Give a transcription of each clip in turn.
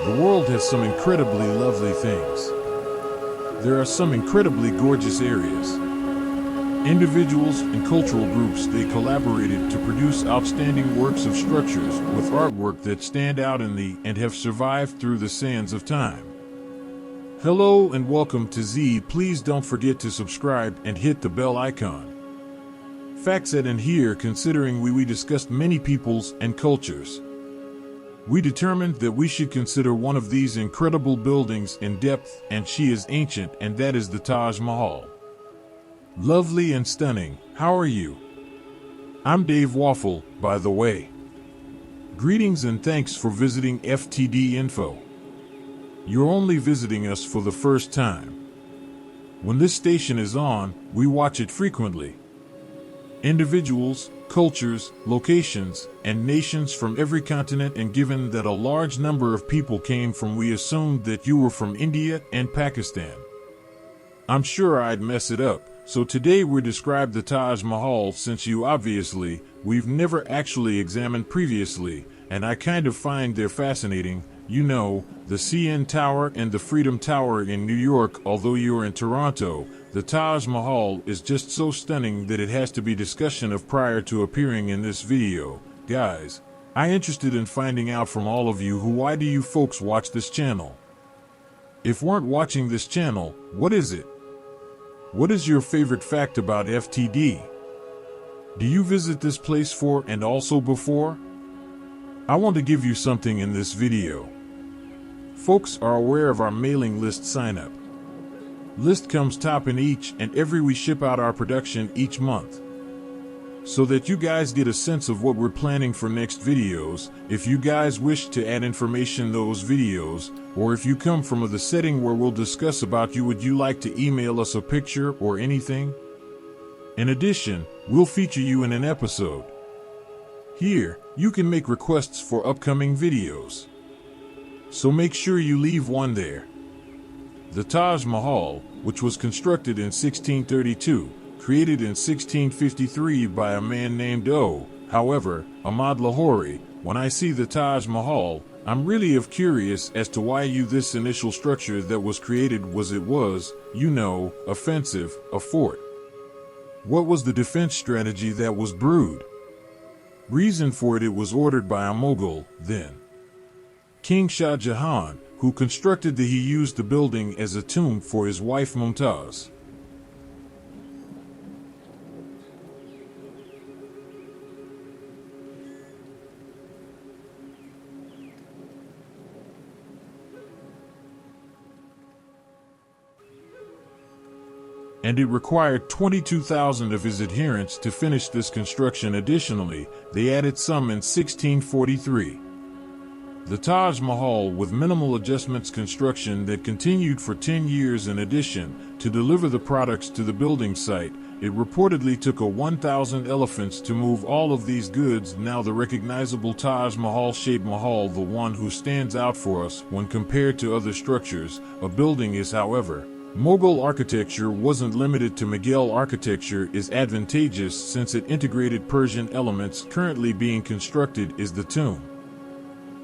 The world has some incredibly lovely things. There are some incredibly gorgeous areas. Individuals and cultural groups, they collaborated to produce outstanding works of structures with artwork that stand out in the and have survived through the sands of time. Hello and welcome to Z. Please don't forget to subscribe and hit the bell icon. Facts that in here, considering we discussed many peoples and cultures. We determined that we should consider one of these incredible buildings in depth, and she is ancient, and that is the Taj Mahal. Lovely and stunning, how are you? I'm Dave Waffle, by the way. Greetings and thanks for visiting FTD Info. You're only visiting us for the first time. When this station is on, we watch it frequently. Individuals, cultures, locations, and nations from every continent, and given that a large number of people came from, we assumed that you were from India and Pakistan. I'm sure I'd mess it up, so today we'll describe the Taj Mahal, since we've never actually examined previously, and I kind of find they're fascinating. You know, the CN Tower and the Freedom Tower in New York. Although you're in Toronto, the Taj Mahal is just so stunning that it has to be discussion of prior to appearing in this video. Guys, I'm interested in finding out from all of you why do you folks watch this channel? If weren't watching this channel, what is it? What is your favorite fact about FTD? Do you visit this place for and also before? I want to give you something in this video. Folks are aware of our mailing list sign up. List comes top in each and every we ship out our production each month. So that you guys get a sense of what we're planning for next videos. If you guys wish to add information those videos, or if you come from the setting where we'll discuss about you, would you like to email us a picture or anything? In addition, we'll feature you in an episode. Here, you can make requests for upcoming videos. So make sure you leave one there. The Taj Mahal, which was constructed in 1632, created in 1653 by a man named Ahmad Lahori. When I see the Taj Mahal, I'm really curious as to why this initial structure that was created was offensive, a fort. What was the defense strategy that was brewed? Reason for it was ordered by a Mughal, then King Shah Jahan, who constructed he used the building as a tomb for his wife Mumtaz. And it required 22,000 of his adherents to finish this construction. Additionally, they added some in 1643. The Taj Mahal, with minimal adjustments construction that continued for 10 years. In addition to deliver the products to the building site, it reportedly took 1,000 elephants to move all of these goods. Now the recognizable Taj Mahal shaped Mahal, the one who stands out for us when compared to other structures, a building is, however, Mughal architecture wasn't limited to Mughal architecture is advantageous since it integrated Persian elements. Currently being constructed is the tomb.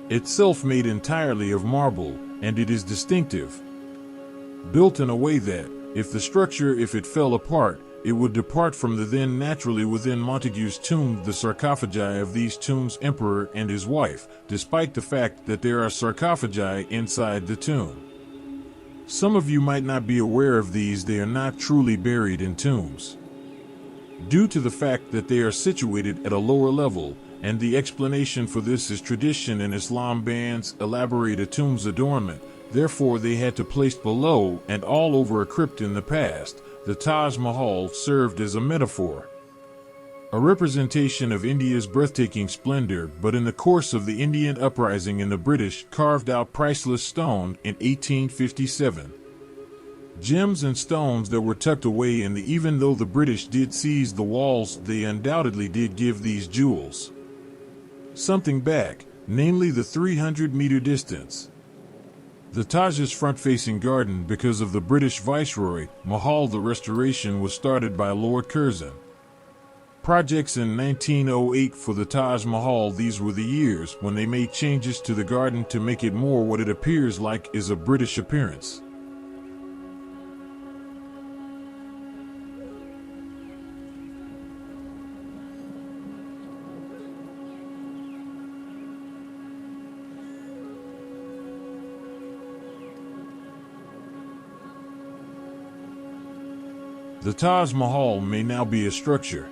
Itself made entirely of marble, and it is distinctive. Built in a way that, if it fell apart, it would depart from the then naturally within Montague's tomb. The sarcophagi of these tombs, emperor and his wife, despite the fact that there are sarcophagi inside the tomb. Some of you might not be aware of these. They are not truly buried in tombs, due to the fact that they are situated at a lower level, and the explanation for this is tradition in Islam bans elaborate a tomb's adornment. Therefore they had to place below and all over a crypt. In the past, the Taj Mahal served as a metaphor, a representation of India's breathtaking splendor. But in the course of the Indian uprising, and the British carved out priceless stone in 1857. Gems and stones that were tucked away in the. Even though the British did seize the walls, they undoubtedly did give these jewels something back, namely the 300-meter distance. The Taj's front-facing garden, because of the British Viceroy, Mahal. The restoration was started by Lord Curzon. Projects in 1908 for the Taj Mahal. These were the years when they made changes to the garden to make it more what it appears like is a British appearance. The Taj Mahal may now be a structure.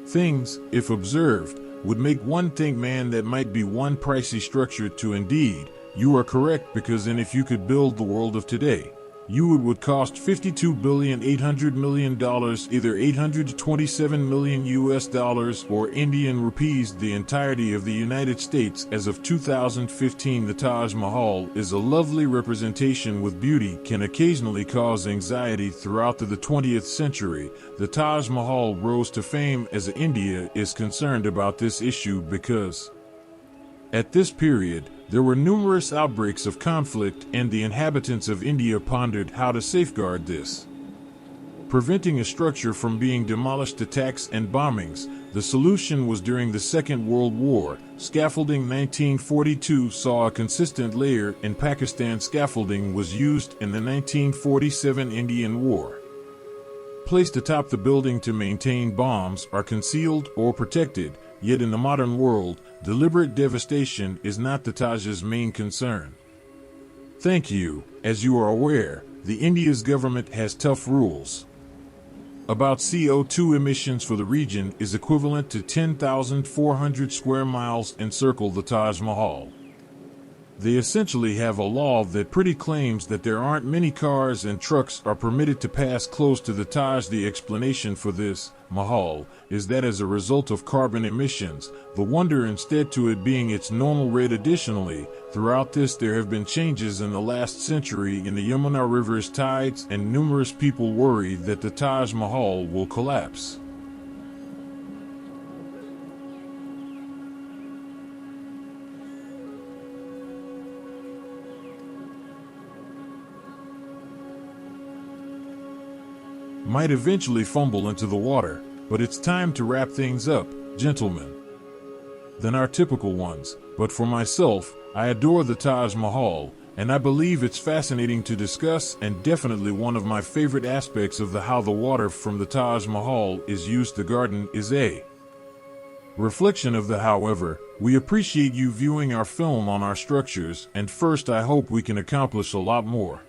Things, if observed, would make one think, man, that might be one pricey structure to. Indeed, you are correct, because then if you could build the world of today, you would cost $52,800,000,000, either 827 million US dollars or Indian rupees. The entirety of the United States as of 2015. The Taj Mahal is a lovely representation with beauty, can occasionally cause anxiety throughout the 20th century. The Taj Mahal rose to fame as India is concerned about this issue because at this period, there were numerous outbreaks of conflict, and the inhabitants of India pondered how to safeguard this, preventing a structure from being demolished. Attacks and bombings. The solution was during the Second World War. Scaffolding. 1942 saw a consistent layer in Pakistan. Scaffolding was used in the 1947 Indian War. Placed atop the building to maintain bombs are concealed or protected. Yet in the modern world, deliberate devastation is not the Taj's main concern. Thank you. As you are aware, the India's government has tough rules about CO2 emissions for the region is equivalent to 10,400 square miles encircle the Taj Mahal. They essentially have a law that pretty claims that there aren't many cars and trucks are permitted to pass close to the Taj. The explanation for this, Mahal, is that as a result of carbon emissions, the wonder instead to it being its normal red. Additionally, throughout this there have been changes in the last century in the Yamuna River's tides, and numerous people worry that the Taj Mahal will collapse. Might eventually fumble into the water, but it's time to wrap things up, gentlemen. Than our typical ones, but for myself, I adore the Taj Mahal, and I believe it's fascinating to discuss, and definitely one of my favorite aspects of how the water from the Taj Mahal is used. The garden is a reflection of the. However, we appreciate you viewing our film on our structures, and first I hope we can accomplish a lot more.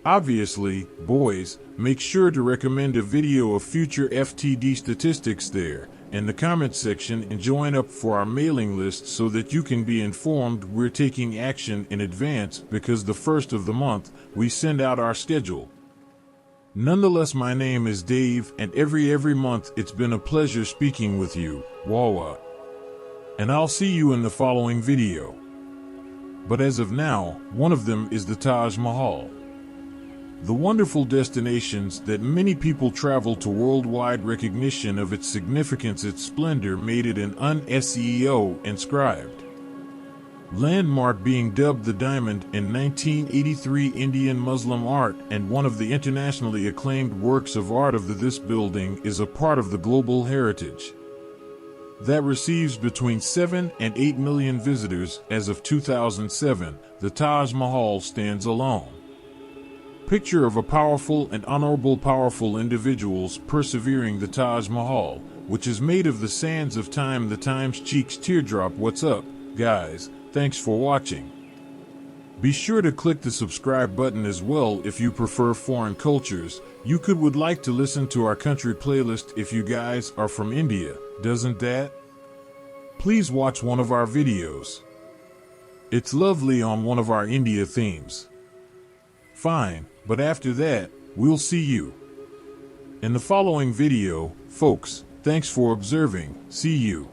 Obviously, boys, make sure to recommend a video of future FTD statistics there in the comment section, and join up for our mailing list so that you can be informed. We're taking action in advance because the first of the month we send out our schedule. Nonetheless, my name is Dave, and every month it's been a pleasure speaking with you, Wawa. And I'll see you in the following video. But as of now, one of them is the Taj Mahal. The wonderful destinations that many people travel to. Worldwide recognition of its significance, its splendor made it an UNESCO inscribed landmark, being dubbed the Diamond in 1983. Indian Muslim art, and one of the internationally acclaimed works of art of this building is a part of the global heritage that receives between 7 and 8 million visitors. As of 2007, the Taj Mahal stands alone. Picture of a powerful and honorable, powerful individuals persevering. The Taj Mahal, which is made of the sands of time. The time's cheeks teardrop. What's up, guys? Thanks for watching. Be sure to click the subscribe button as well if you prefer foreign cultures. You would like to listen to our country playlist if you guys are from India, doesn't that? Please watch one of our videos. It's lovely on one of our India themes. Fine, but after that, we'll see you in the following video, folks. Thanks for observing. See you.